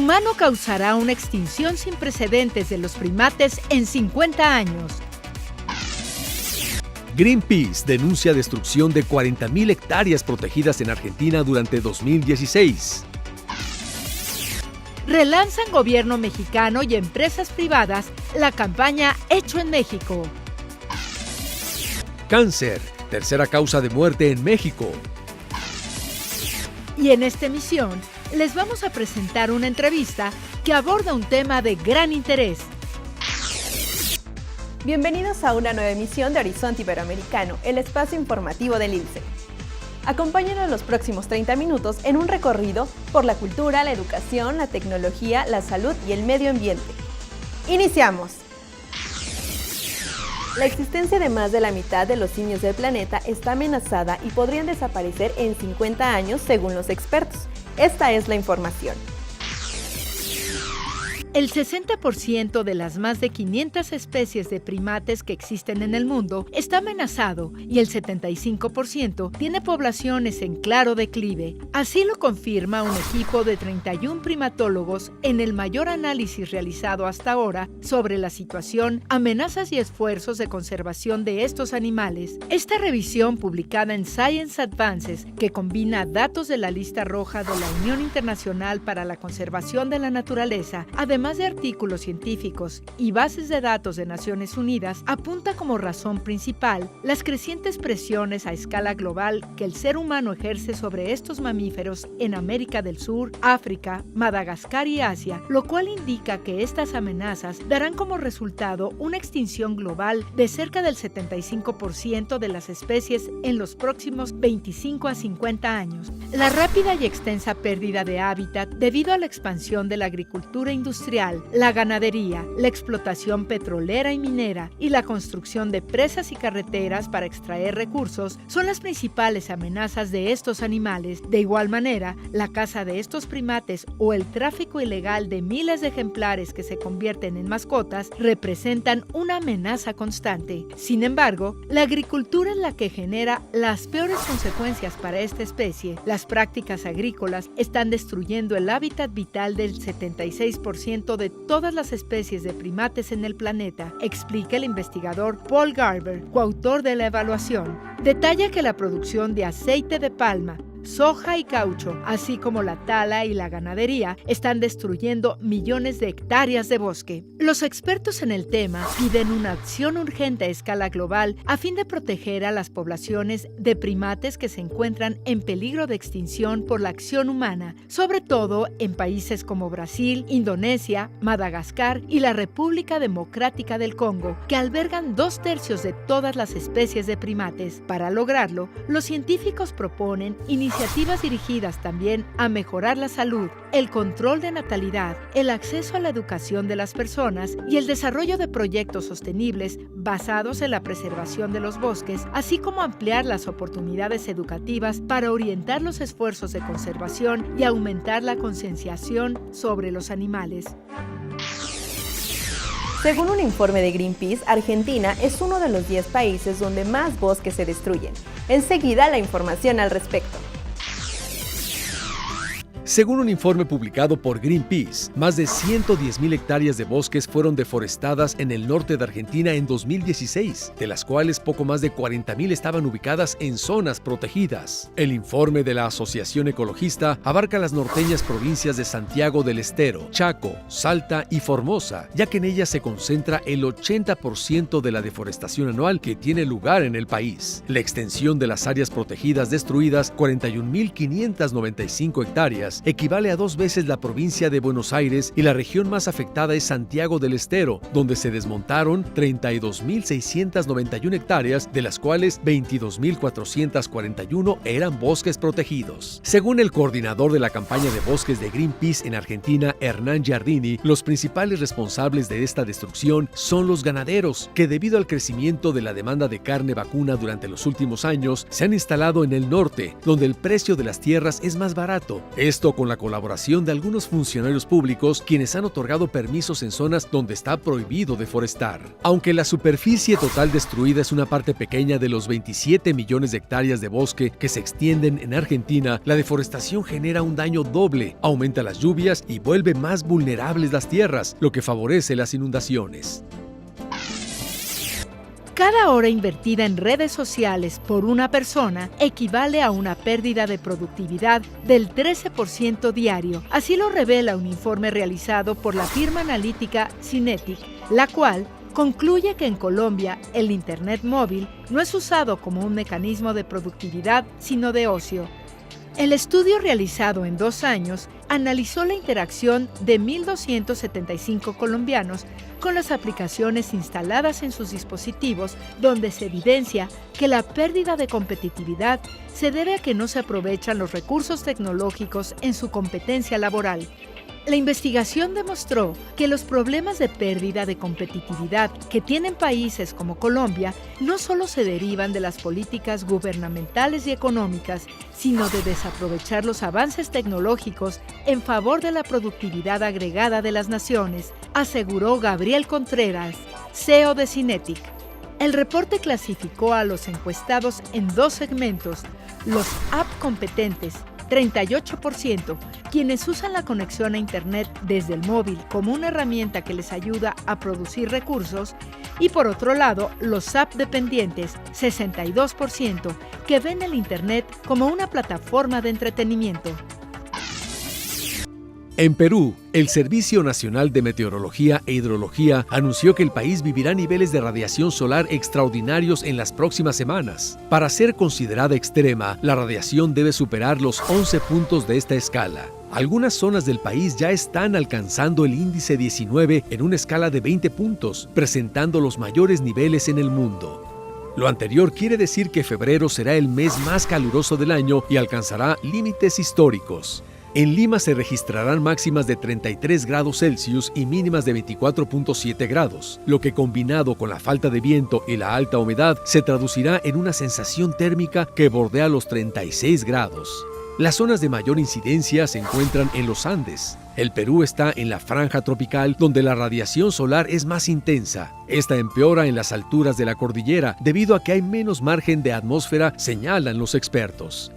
humano causará una extinción sin precedentes de los primates en 50 años. Greenpeace denuncia destrucción de 40.000 hectáreas protegidas en Argentina durante 2016. Relanzan gobierno mexicano y empresas privadas la campaña Hecho en México. Cáncer, tercera causa de muerte en México. Y en esta emisión les vamos a presentar una entrevista que aborda un tema de gran interés. Bienvenidos a una nueva emisión de Horizonte Iberoamericano, el espacio informativo del INSE. Acompáñenos los próximos 30 minutos en un recorrido por la cultura, la educación, la tecnología, la salud y el medio ambiente. ¡Iniciamos! La existencia de más de la mitad de los simios del planeta está amenazada y podrían desaparecer en 50 años según los expertos. Esta es la información. El 60% de las más de 500 especies de primates que existen en el mundo está amenazado y el 75% tiene poblaciones en claro declive. Así lo confirma un equipo de 31 primatólogos en el mayor análisis realizado hasta ahora sobre la situación, amenazas y esfuerzos de conservación de estos animales. Esta revisión, publicada en Science Advances, que combina datos de la lista roja de la Unión Internacional para la Conservación de la Naturaleza, además de artículos científicos y bases de datos de Naciones Unidas, apunta como razón principal las crecientes presiones a escala global que el ser humano ejerce sobre estos mamíferos en América del Sur, África, Madagascar y Asia, lo cual indica que estas amenazas darán como resultado una extinción global de cerca del 75% de las especies en los próximos 25 a 50 años. La rápida y extensa pérdida de hábitat debido a la expansión de la agricultura industrial, la ganadería, la explotación petrolera y minera y la construcción de presas y carreteras para extraer recursos son las principales amenazas de estos animales. De igual manera, la caza de estos primates o el tráfico ilegal de miles de ejemplares que se convierten en mascotas representan una amenaza constante. Sin embargo, la agricultura es la que genera las peores consecuencias para esta especie. Las prácticas agrícolas están destruyendo el hábitat vital del 76% de todas las especies de primates en el planeta, explica el investigador Paul Garber, coautor de la evaluación. Detalla que la producción de aceite de palma, soja y caucho, así como la tala y la ganadería, están destruyendo millones de hectáreas de bosque. Los expertos en el tema piden una acción urgente a escala global a fin de proteger a las poblaciones de primates que se encuentran en peligro de extinción por la acción humana, sobre todo en países como Brasil, Indonesia, Madagascar y la República Democrática del Congo, que albergan 2/3 de todas las especies de primates. Para lograrlo, los científicos proponen iniciativas dirigidas también a mejorar la salud, el control de natalidad, el acceso a la educación de las personas y el desarrollo de proyectos sostenibles basados en la preservación de los bosques, así como ampliar las oportunidades educativas para orientar los esfuerzos de conservación y aumentar la concienciación sobre los animales. Según un informe de Greenpeace, Argentina es uno de los 10 países donde más bosques se destruyen. Enseguida la información al respecto. Según un informe publicado por Greenpeace, más de 110.000 hectáreas de bosques fueron deforestadas en el norte de Argentina en 2016, de las cuales poco más de 40.000 estaban ubicadas en zonas protegidas. El informe de la Asociación Ecologista abarca las norteñas provincias de Santiago del Estero, Chaco, Salta y Formosa, ya que en ellas se concentra el 80% de la deforestación anual que tiene lugar en el país. La extensión de las áreas protegidas destruidas, 41.595 hectáreas, equivale a 2 veces la provincia de Buenos Aires, y la región más afectada es Santiago del Estero, donde se desmontaron 32.691 hectáreas, de las cuales 22.441 eran bosques protegidos. Según el coordinador de la campaña de bosques de Greenpeace en Argentina, Hernán Giardini, los principales responsables de esta destrucción son los ganaderos, que debido al crecimiento de la demanda de carne vacuna durante los últimos años, se han instalado en el norte, donde el precio de las tierras es más barato. Esto junto con la colaboración de algunos funcionarios públicos quienes han otorgado permisos en zonas donde está prohibido deforestar. Aunque la superficie total destruida es una parte pequeña de los 27 millones de hectáreas de bosque que se extienden en Argentina, la deforestación genera un daño doble, aumenta las lluvias y vuelve más vulnerables las tierras, lo que favorece las inundaciones. Cada hora invertida en redes sociales por una persona equivale a una pérdida de productividad del 13% diario. Así lo revela un informe realizado por la firma analítica Synetic, la cual concluye que en Colombia el Internet móvil no es usado como un mecanismo de productividad, sino de ocio. El estudio realizado en 2 años analizó la interacción de 1.275 colombianos con las aplicaciones instaladas en sus dispositivos, donde se evidencia que la pérdida de competitividad se debe a que no se aprovechan los recursos tecnológicos en su competencia laboral. La investigación demostró que los problemas de pérdida de competitividad que tienen países como Colombia no solo se derivan de las políticas gubernamentales y económicas, sino de desaprovechar los avances tecnológicos en favor de la productividad agregada de las naciones, aseguró Gabriel Contreras, CEO de Synetic. El reporte clasificó a los encuestados en 2 segmentos: los app competentes, 38%, quienes usan la conexión a Internet desde el móvil como una herramienta que les ayuda a producir recursos, y por otro lado, los app dependientes, 62%, que ven el Internet como una plataforma de entretenimiento. En Perú, el Servicio Nacional de Meteorología e Hidrología anunció que el país vivirá niveles de radiación solar extraordinarios en las próximas semanas. Para ser considerada extrema, la radiación debe superar los 11 puntos de esta escala. Algunas zonas del país ya están alcanzando el índice 19 en una escala de 20 puntos, presentando los mayores niveles en el mundo. Lo anterior quiere decir que febrero será el mes más caluroso del año y alcanzará límites históricos. En Lima se registrarán máximas de 33 grados Celsius y mínimas de 24.7 grados, lo que combinado con la falta de viento y la alta humedad se traducirá en una sensación térmica que bordea los 36 grados. Las zonas de mayor incidencia se encuentran en los Andes. El Perú está en la franja tropical, donde la radiación solar es más intensa. Esta empeora en las alturas de la cordillera debido a que hay menos margen de atmósfera, señalan los expertos.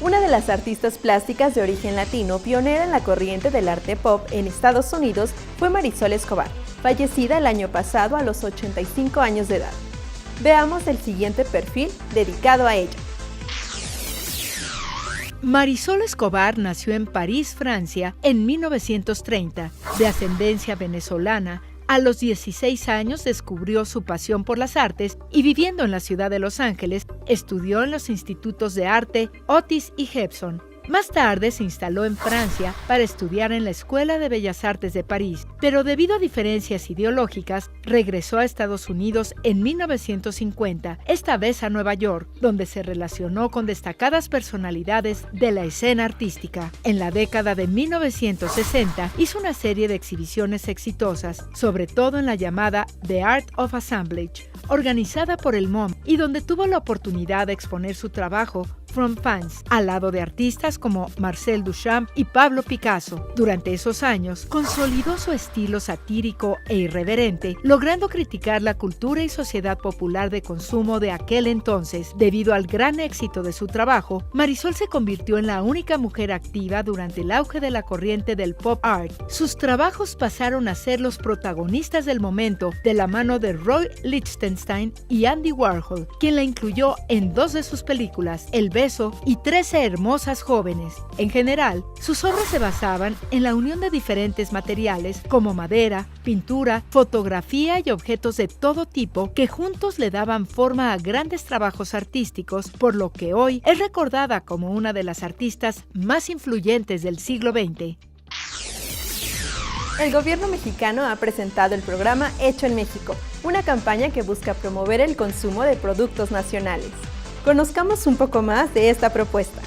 Una de las artistas plásticas de origen latino, pionera en la corriente del arte pop en Estados Unidos, fue Marisol Escobar, fallecida el año pasado a los 85 años de edad. Veamos el siguiente perfil dedicado a ella. Marisol Escobar nació en París, Francia, en 1930, de ascendencia venezolana. A los 16 años descubrió su pasión por las artes y, viviendo en la ciudad de Los Ángeles, estudió en los institutos de arte Otis y Hobson. Más tarde se instaló en Francia para estudiar en la Escuela de Bellas Artes de París, pero debido a diferencias ideológicas, regresó a Estados Unidos en 1950, esta vez a Nueva York, donde se relacionó con destacadas personalidades de la escena artística. En la década de 1960 hizo una serie de exhibiciones exitosas, sobre todo en la llamada The Art of Assemblage, organizada por el MoMA, y donde tuvo la oportunidad de exponer su trabajo From Fans, al lado de artistas como Marcel Duchamp y Pablo Picasso. Durante esos años, consolidó su estilo satírico e irreverente, logrando criticar la cultura y sociedad popular de consumo de aquel entonces. Debido al gran éxito de su trabajo, Marisol se convirtió en la única mujer activa durante el auge de la corriente del pop art. Sus trabajos pasaron a ser los protagonistas del momento, de la mano de Roy Lichtenstein y Andy Warhol, quien la incluyó en 2 de sus películas, El Beso y 13 hermosas jóvenes. En general, sus obras se basaban en la unión de diferentes materiales como madera, pintura, fotografía y objetos de todo tipo que juntos le daban forma a grandes trabajos artísticos, por lo que hoy es recordada como una de las artistas más influyentes del siglo XX. El gobierno mexicano ha presentado el programa Hecho en México, una campaña que busca promover el consumo de productos nacionales. Conozcamos un poco más de esta propuesta.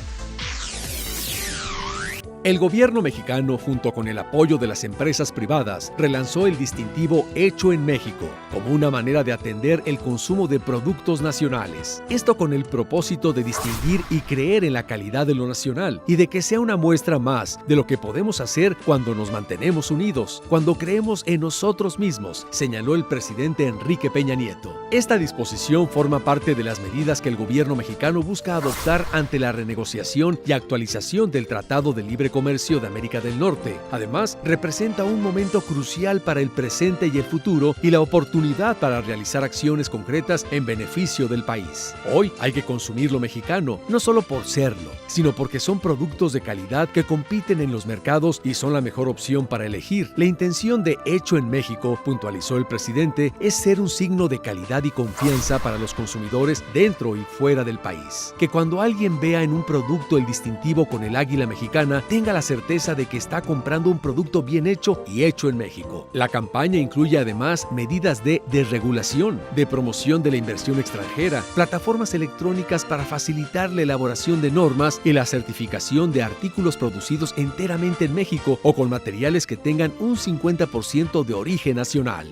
El gobierno mexicano, junto con el apoyo de las empresas privadas, relanzó el distintivo Hecho en México, como una manera de atender el consumo de productos nacionales. Esto con el propósito de distinguir y creer en la calidad de lo nacional y de que sea una muestra más de lo que podemos hacer cuando nos mantenemos unidos, cuando creemos en nosotros mismos, señaló el presidente Enrique Peña Nieto. Esta disposición forma parte de las medidas que el gobierno mexicano busca adoptar ante la renegociación y actualización del Tratado de Libre Comercio de América del Norte. Además, representa un momento crucial para el presente y el futuro y la oportunidad para realizar acciones concretas en beneficio del país. Hoy hay que consumir lo mexicano, no solo por serlo, sino porque son productos de calidad que compiten en los mercados y son la mejor opción para elegir. La intención de Hecho en México, puntualizó el presidente, es ser un signo de calidad y confianza para los consumidores dentro y fuera del país. Que cuando alguien vea en un producto el distintivo con el águila mexicana, tenga la certeza de que está comprando un producto bien hecho y hecho en México. La campaña incluye además medidas de desregulación, de promoción de la inversión extranjera, plataformas electrónicas para facilitar la elaboración de normas y la certificación de artículos producidos enteramente en México o con materiales que tengan un 50% de origen nacional.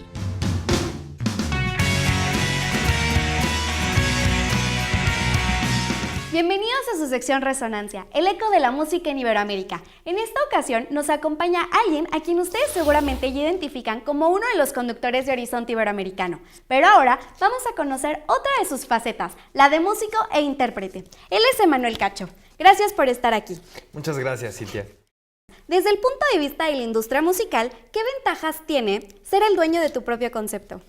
Bienvenidos a su sección Resonancia, el eco de la música en Iberoamérica. En esta ocasión nos acompaña alguien a quien ustedes seguramente ya identifican como uno de los conductores de Horizonte Iberoamericano. Pero ahora vamos a conocer otra de sus facetas, la de músico e intérprete. Él es Emanuel Cacho. Gracias por estar aquí. Muchas gracias, Cintia. Desde el punto de vista de la industria musical, ¿qué ventajas tiene ser el dueño de tu propio concepto?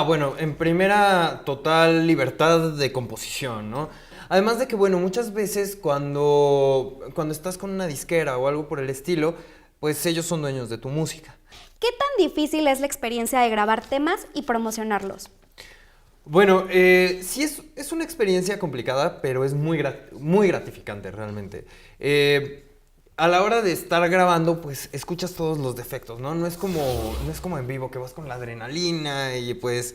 Bueno, en primera, total libertad de composición, ¿no? Además de que, bueno, muchas veces cuando estás con una disquera o algo por el estilo, pues ellos son dueños de tu música. ¿Qué tan difícil es la experiencia de grabar temas y promocionarlos? Bueno, sí es una experiencia complicada, pero es muy gratificante realmente. A la hora de estar grabando, pues escuchas todos los defectos, ¿no? No es como en vivo, que vas con la adrenalina y pues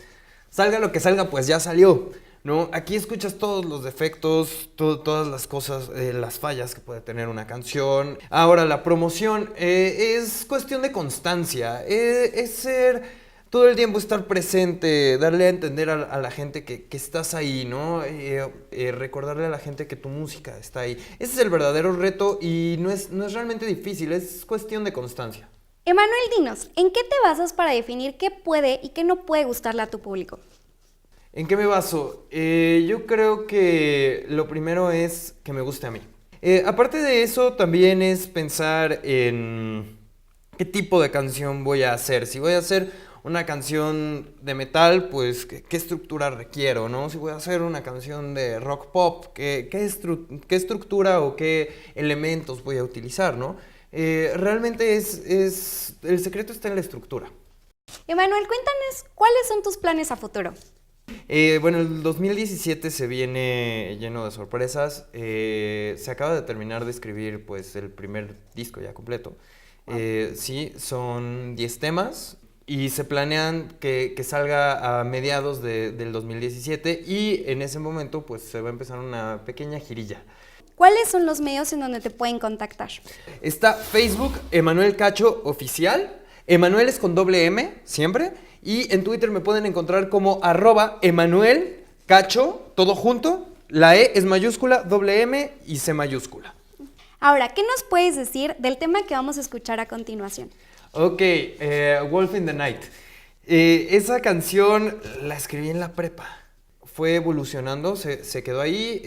salga lo que salga, pues ya salió, ¿no? Aquí escuchas todos los defectos, todas las cosas, las fallas que puede tener una canción. Ahora, la promoción es cuestión de constancia, es ser todo el tiempo estar presente, darle a entender a la gente que estás ahí, ¿no? Recordarle a la gente que tu música está ahí. Ese es el verdadero reto y no es realmente difícil, es cuestión de constancia. Emanuel, dinos, ¿en qué te basas para definir qué puede y qué no puede gustarle a tu público? ¿En qué me baso? Yo creo que lo primero es que me guste a mí. Aparte de eso, también es pensar en qué tipo de canción voy a hacer. Si voy a hacer una canción de metal, pues qué estructura requiero, ¿no? Si voy a hacer una canción de rock pop, qué estructura o qué elementos voy a utilizar, ¿no? Realmente el secreto está en la estructura. Emanuel, cuéntanos, ¿cuáles son tus planes a futuro? Bueno, el 2017 se viene lleno de sorpresas. Se acaba de terminar de escribir pues el primer disco ya completo. Sí, son 10 temas y se planean que salga a mediados del 2017 y en ese momento pues se va a empezar una pequeña girilla. ¿Cuáles son los medios en donde te pueden contactar? Está Facebook, Emanuel Cacho Oficial. Emanuel es con doble M, siempre. Y en Twitter me pueden encontrar como @Emanuel Cacho, todo junto. La E es mayúscula, doble M y C mayúscula. Ahora, ¿qué nos puedes decir del tema que vamos a escuchar a continuación? Ok, Wolf in the Night. Esa canción la escribí en la prepa. Fue evolucionando, se quedó ahí,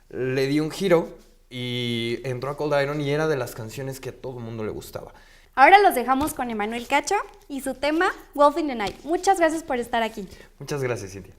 le di un giro y entró a Cold Iron y era de las canciones que a todo el mundo le gustaba. Ahora los dejamos con Emanuel Cacho y su tema Wolf in the Night. Muchas gracias por estar aquí. Muchas gracias, Cintia.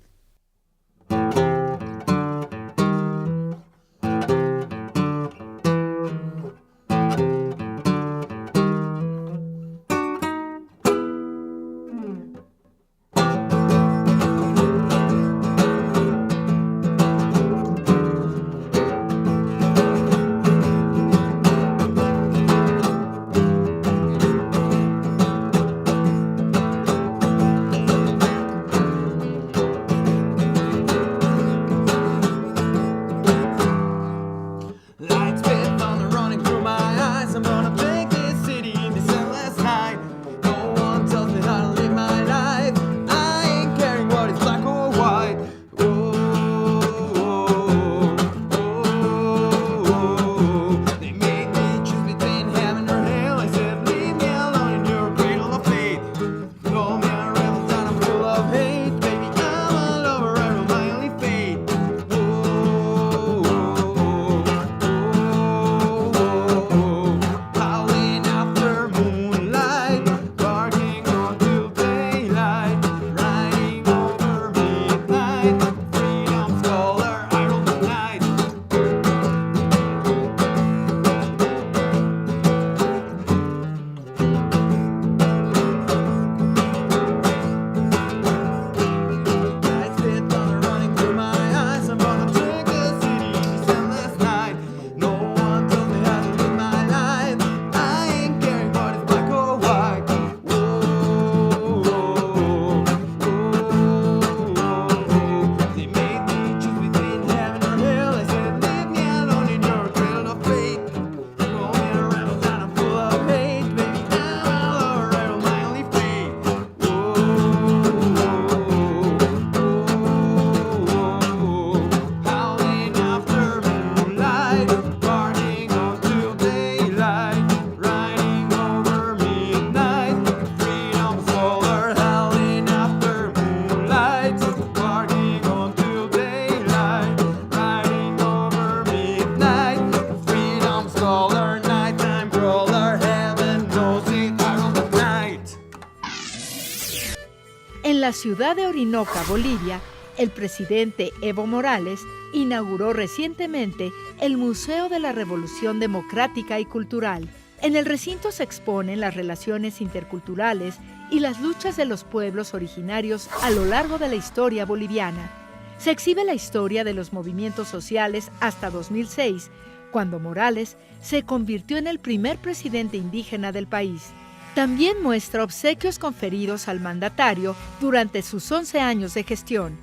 la ciudad de Orinoca, Bolivia, el presidente Evo Morales inauguró recientemente el Museo de la Revolución Democrática y Cultural. En el recinto se exponen las relaciones interculturales y las luchas de los pueblos originarios a lo largo de la historia boliviana. Se exhibe la historia de los movimientos sociales hasta 2006, cuando Morales se convirtió en el primer presidente indígena del país. También muestra obsequios conferidos al mandatario durante sus 11 años de gestión.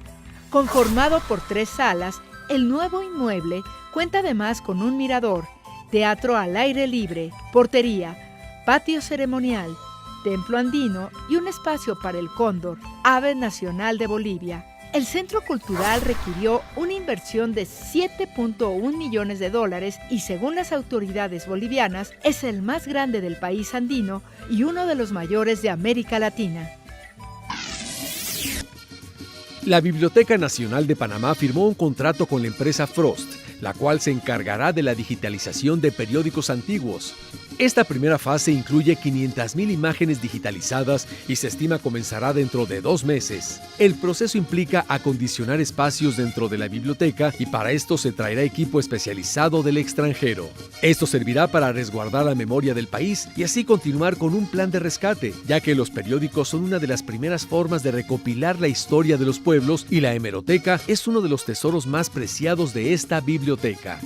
Conformado por 3 salas, el nuevo inmueble cuenta además con un mirador, teatro al aire libre, portería, patio ceremonial, templo andino y un espacio para el cóndor, ave nacional de Bolivia. El centro cultural requirió una inversión de $7.1 millones y, según las autoridades bolivianas, es el más grande del país andino y uno de los mayores de América Latina. La Biblioteca Nacional de Panamá firmó un contrato con la empresa Frost, la cual se encargará de la digitalización de periódicos antiguos. Esta primera fase incluye 500,000 imágenes digitalizadas y se estima comenzará dentro de 2 meses. El proceso implica acondicionar espacios dentro de la biblioteca y para esto se traerá equipo especializado del extranjero. Esto servirá para resguardar la memoria del país y así continuar con un plan de rescate, ya que los periódicos son una de las primeras formas de recopilar la historia de los pueblos y la hemeroteca es uno de los tesoros más preciados de esta biblioteca.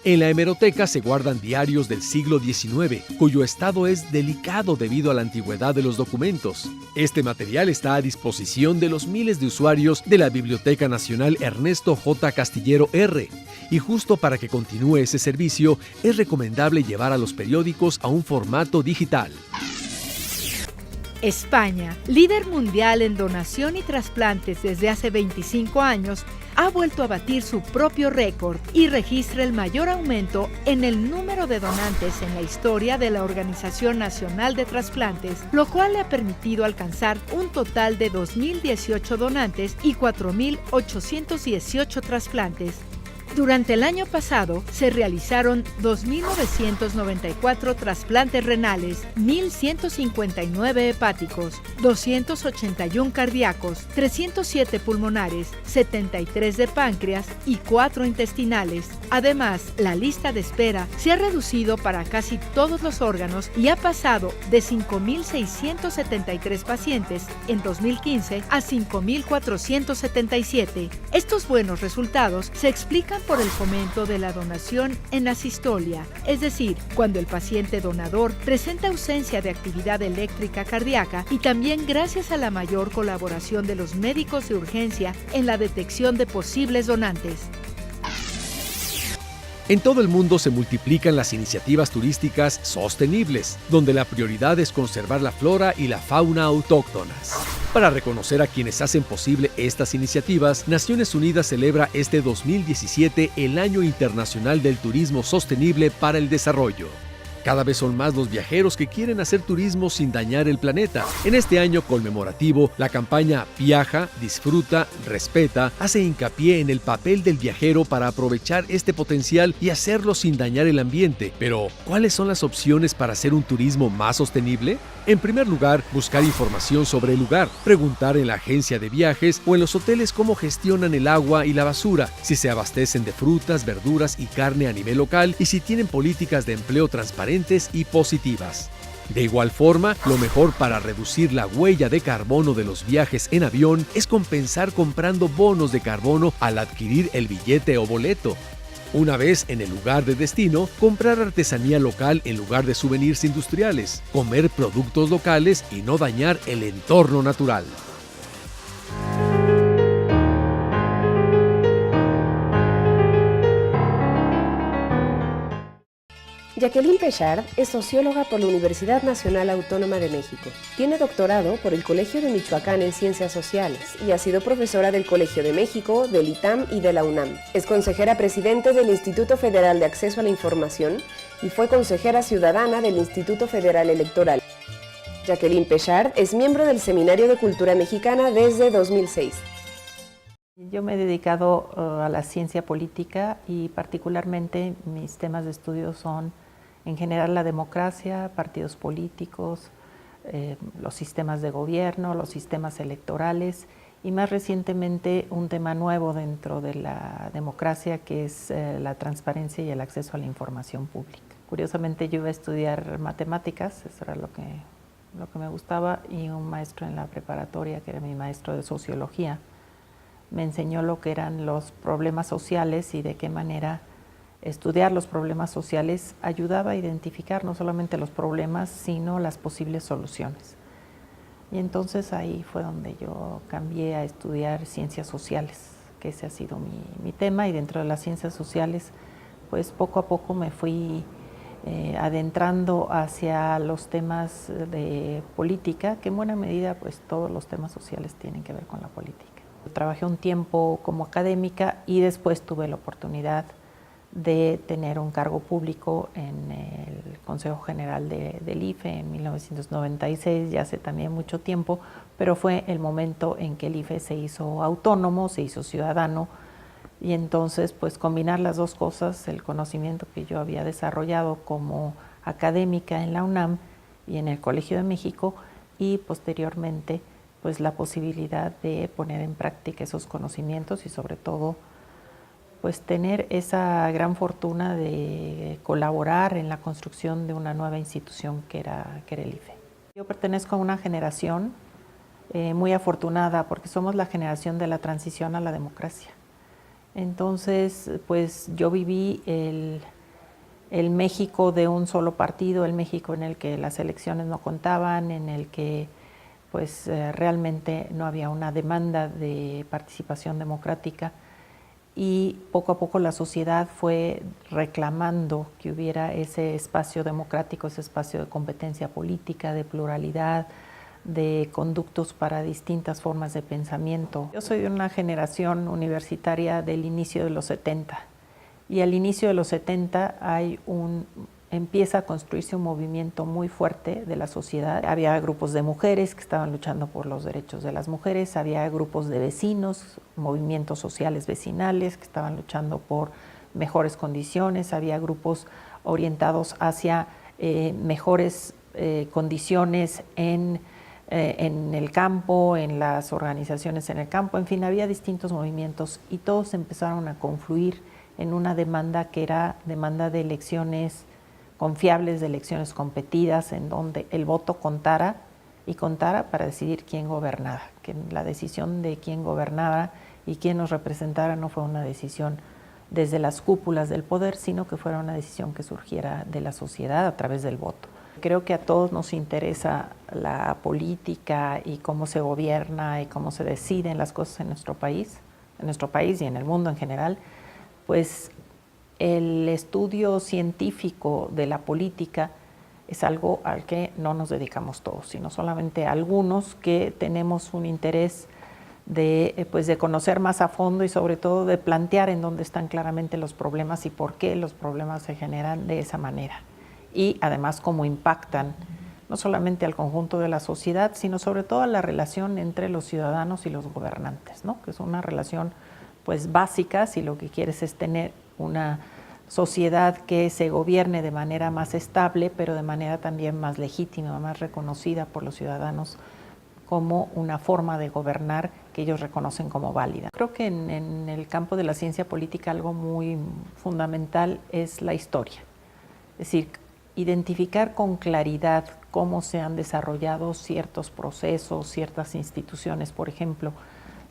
En la hemeroteca se guardan diarios del siglo XIX, cuyo estado es delicado debido a la antigüedad de los documentos. Este material está a disposición de los miles de usuarios de la Biblioteca Nacional Ernesto J. Castillero R. Y justo para que continúe ese servicio, es recomendable llevar a los periódicos a un formato digital. España, líder mundial en donación y trasplantes desde hace 25 años, ha vuelto a batir su propio récord y registra el mayor aumento en el número de donantes en la historia de la Organización Nacional de Trasplantes, lo cual le ha permitido alcanzar un total de 2.018 donantes y 4.818 trasplantes. Durante el año pasado se realizaron 2.994 trasplantes renales, 1.159 hepáticos, 281 cardíacos, 307 pulmonares, 73 de páncreas y 4 intestinales. Además, la lista de espera se ha reducido para casi todos los órganos y ha pasado de 5.673 pacientes en 2015 a 5.477. Estos buenos resultados se explican por el fomento de la donación en asistolia, es decir, cuando el paciente donador presenta ausencia de actividad eléctrica cardíaca y también gracias a la mayor colaboración de los médicos de urgencia en la detección de posibles donantes. En todo el mundo se multiplican las iniciativas turísticas sostenibles, donde la prioridad es conservar la flora y la fauna autóctonas. Para reconocer a quienes hacen posible estas iniciativas, Naciones Unidas celebra este 2017 el Año Internacional del Turismo Sostenible para el Desarrollo. Cada vez son más los viajeros que quieren hacer turismo sin dañar el planeta. En este año conmemorativo, la campaña Viaja, Disfruta, Respeta hace hincapié en el papel del viajero para aprovechar este potencial y hacerlo sin dañar el ambiente. Pero, ¿cuáles son las opciones para hacer un turismo más sostenible? En primer lugar, buscar información sobre el lugar, preguntar en la agencia de viajes o en los hoteles cómo gestionan el agua y la basura, si se abastecen de frutas, verduras y carne a nivel local y si tienen políticas de empleo transparentes y positivas. De igual forma, lo mejor para reducir la huella de carbono de los viajes en avión es compensar comprando bonos de carbono al adquirir el billete o boleto. Una vez en el lugar de destino, comprar artesanía local en lugar de souvenirs industriales, comer productos locales y no dañar el entorno natural. Jacqueline Pechard es socióloga por la Universidad Nacional Autónoma de México. Tiene doctorado por el Colegio de Michoacán en Ciencias Sociales y ha sido profesora del Colegio de México, del ITAM y de la UNAM. Es consejera presidente del Instituto Federal de Acceso a la Información y fue consejera ciudadana del Instituto Federal Electoral. Jacqueline Pechard es miembro del Seminario de Cultura Mexicana desde 2006. Yo me he dedicado a la ciencia política y particularmente mis temas de estudio son en general la democracia, partidos políticos, los sistemas de gobierno, los sistemas electorales y más recientemente un tema nuevo dentro de la democracia que es la transparencia y el acceso a la información pública. Curiosamente yo iba a estudiar matemáticas, eso era lo que me gustaba, y un maestro en la preparatoria, que era mi maestro de sociología, me enseñó lo que eran los problemas sociales y de qué manera estudiar los problemas sociales ayudaba a identificar no solamente los problemas, sino las posibles soluciones. Y entonces ahí fue donde yo cambié a estudiar ciencias sociales, que ese ha sido mi tema, y dentro de las ciencias sociales, pues poco a poco me fui adentrando hacia los temas de política, que en buena medida pues todos los temas sociales tienen que ver con la política. Trabajé un tiempo como académica y después tuve la oportunidad de tener un cargo público en el Consejo General del IFE en 1996, ya hace también mucho tiempo, pero fue el momento en que el IFE se hizo autónomo, se hizo ciudadano, y entonces pues combinar las dos cosas, el conocimiento que yo había desarrollado como académica en la UNAM y en el Colegio de México, y posteriormente pues la posibilidad de poner en práctica esos conocimientos y sobre todo pues tener esa gran fortuna de colaborar en la construcción de una nueva institución que era el IFE. Yo pertenezco a una generación muy afortunada porque somos la generación de la transición a la democracia. Entonces, pues yo viví el México de un solo partido, el México en el que las elecciones no contaban, en el que pues realmente no había una demanda de participación democrática. Y poco a poco la sociedad fue reclamando que hubiera ese espacio democrático, ese espacio de competencia política, de pluralidad, de conductos para distintas formas de pensamiento. Yo soy de una generación universitaria del inicio de los 70 y al inicio de los 70 empieza a construirse un movimiento muy fuerte de la sociedad. Había grupos de mujeres que estaban luchando por los derechos de las mujeres, había grupos de vecinos, movimientos sociales vecinales que estaban luchando por mejores condiciones, había grupos orientados hacia mejores condiciones en el campo, en las organizaciones en el campo, en fin, había distintos movimientos y todos empezaron a confluir en una demanda que era demanda de elecciones confiables, de elecciones competidas, en donde el voto contara para decidir quién gobernaba, que la decisión de quién gobernaba y quién nos representara no fue una decisión desde las cúpulas del poder, sino que fuera una decisión que surgiera de la sociedad a través del voto. Creo que a todos nos interesa la política y cómo se gobierna y cómo se deciden las cosas en nuestro país y en el mundo en general, pues el estudio científico de la política es algo al que no nos dedicamos todos, sino solamente algunos que tenemos un interés de conocer más a fondo y sobre todo de plantear en dónde están claramente los problemas y por qué los problemas se generan de esa manera. Y además cómo impactan no solamente al conjunto de la sociedad, sino sobre todo a la relación entre los ciudadanos y los gobernantes, ¿no? Que es una relación pues básica si lo que quieres es tener una sociedad que se gobierne de manera más estable, pero de manera también más legítima, más reconocida por los ciudadanos como una forma de gobernar que ellos reconocen como válida. Creo que en el campo de la ciencia política algo muy fundamental es la historia, es decir, identificar con claridad cómo se han desarrollado ciertos procesos, ciertas instituciones, por ejemplo,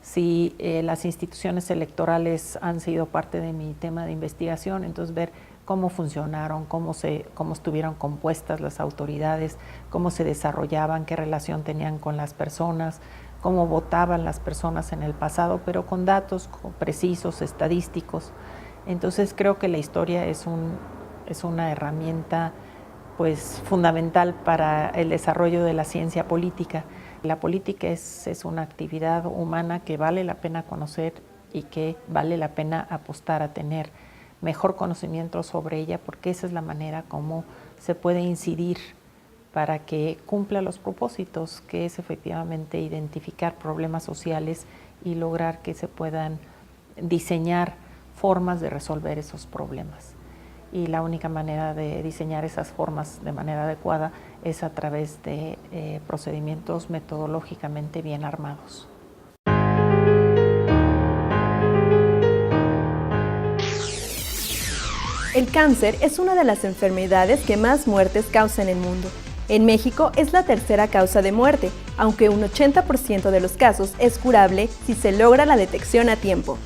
si las instituciones electorales han sido parte de mi tema de investigación, entonces ver cómo funcionaron, cómo estuvieron compuestas las autoridades, cómo se desarrollaban, qué relación tenían con las personas, cómo votaban las personas en el pasado, pero con datos precisos, estadísticos. Entonces creo que la historia es una herramienta pues fundamental para el desarrollo de la ciencia política. La política es una actividad humana que vale la pena conocer y que vale la pena apostar a tener mejor conocimiento sobre ella, porque esa es la manera como se puede incidir para que cumpla los propósitos, que es efectivamente identificar problemas sociales y lograr que se puedan diseñar formas de resolver esos problemas. y la única manera de diseñar esas formas de manera adecuada es a través de procedimientos metodológicamente bien armados. El cáncer es una de las enfermedades que más muertes causa en el mundo. En México es la tercera causa de muerte, aunque un 80% de los casos es curable si se logra la detección a tiempo.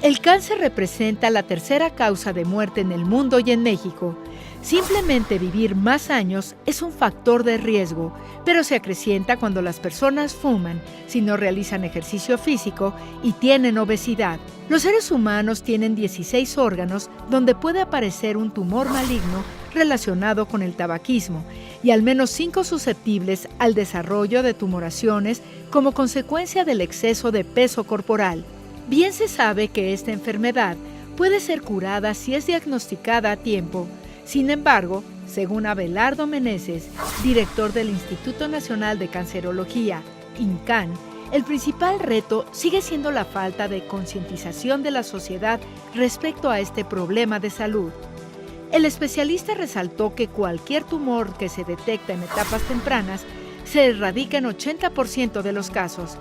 El cáncer representa la tercera causa de muerte en el mundo y en México. Simplemente vivir más años es un factor de riesgo, pero se acrecienta cuando las personas fuman, si no realizan ejercicio físico y tienen obesidad. Los seres humanos tienen 16 órganos donde puede aparecer un tumor maligno relacionado con el tabaquismo y al menos 5 susceptibles al desarrollo de tumoraciones como consecuencia del exceso de peso corporal. Bien se sabe que esta enfermedad puede ser curada si es diagnosticada a tiempo. Sin embargo, según Abelardo Meneses, director del Instituto Nacional de Cancerología, INCAN, el principal reto sigue siendo la falta de concientización de la sociedad respecto a este problema de salud. El especialista resaltó que cualquier tumor que se detecta en etapas tempranas se erradica en 80% de los casos.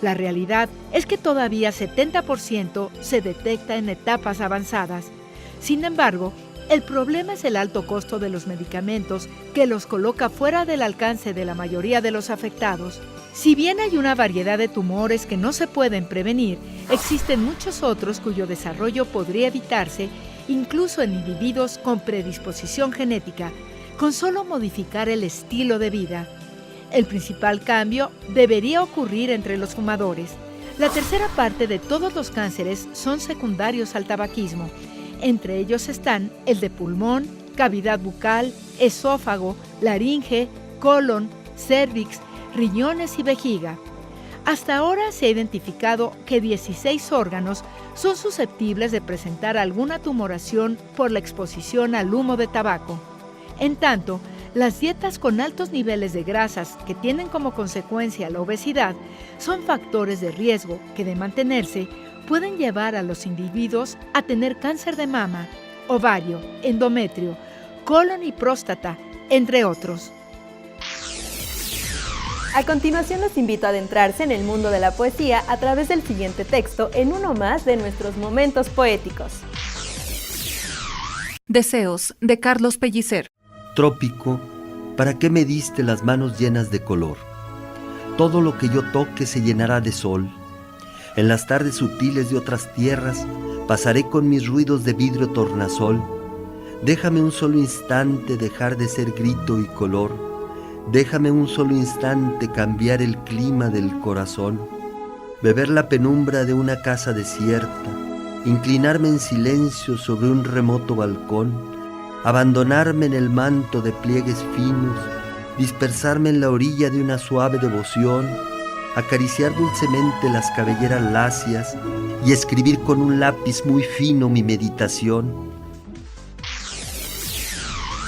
La realidad es que todavía 70% se detecta en etapas avanzadas. Sin embargo, el problema es el alto costo de los medicamentos que los coloca fuera del alcance de la mayoría de los afectados. Si bien hay una variedad de tumores que no se pueden prevenir, existen muchos otros cuyo desarrollo podría evitarse, incluso en individuos con predisposición genética, con solo modificar el estilo de vida. El principal cambio debería ocurrir entre los fumadores. La tercera parte de todos los cánceres son secundarios al tabaquismo. Entre ellos están el de pulmón, cavidad bucal, esófago, laringe, colon, cérvix, riñones y vejiga. Hasta ahora se ha identificado que 16 órganos son susceptibles de presentar alguna tumoración por la exposición al humo de tabaco. En tanto, las dietas con altos niveles de grasas que tienen como consecuencia la obesidad son factores de riesgo que, de mantenerse, pueden llevar a los individuos a tener cáncer de mama, ovario, endometrio, colon y próstata, entre otros. A continuación los invito a adentrarse en el mundo de la poesía a través del siguiente texto en uno más de nuestros momentos poéticos. Deseos, de Carlos Pellicer. Trópico, ¿para qué me diste las manos llenas de color? Todo lo que yo toque se llenará de sol. En las tardes sutiles de otras tierras pasaré con mis ruidos de vidrio tornasol. Déjame un solo instante dejar de ser grito y color. Déjame un solo instante cambiar el clima del corazón. Beber la penumbra de una casa desierta. Inclinarme en silencio sobre un remoto balcón. Abandonarme en el manto de pliegues finos, dispersarme en la orilla de una suave devoción, acariciar dulcemente las cabelleras lacias y escribir con un lápiz muy fino mi meditación.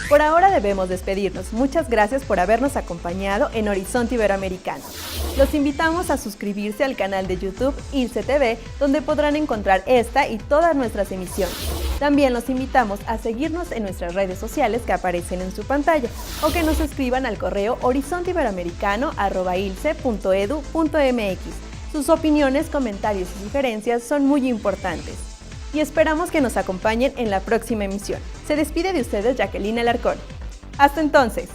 Por ahora debemos despedirnos. Muchas gracias por habernos acompañado en Horizonte Iberoamericano. Los invitamos a suscribirse al canal de YouTube ILSE TV, donde podrán encontrar esta y todas nuestras emisiones. También los invitamos a seguirnos en nuestras redes sociales que aparecen en su pantalla o que nos escriban al correo horizonteiberoamericano@ilse.edu.mx. Sus opiniones, comentarios y sugerencias son muy importantes. Y esperamos que nos acompañen en la próxima emisión. Se despide de ustedes Jacqueline Alarcón. Hasta entonces.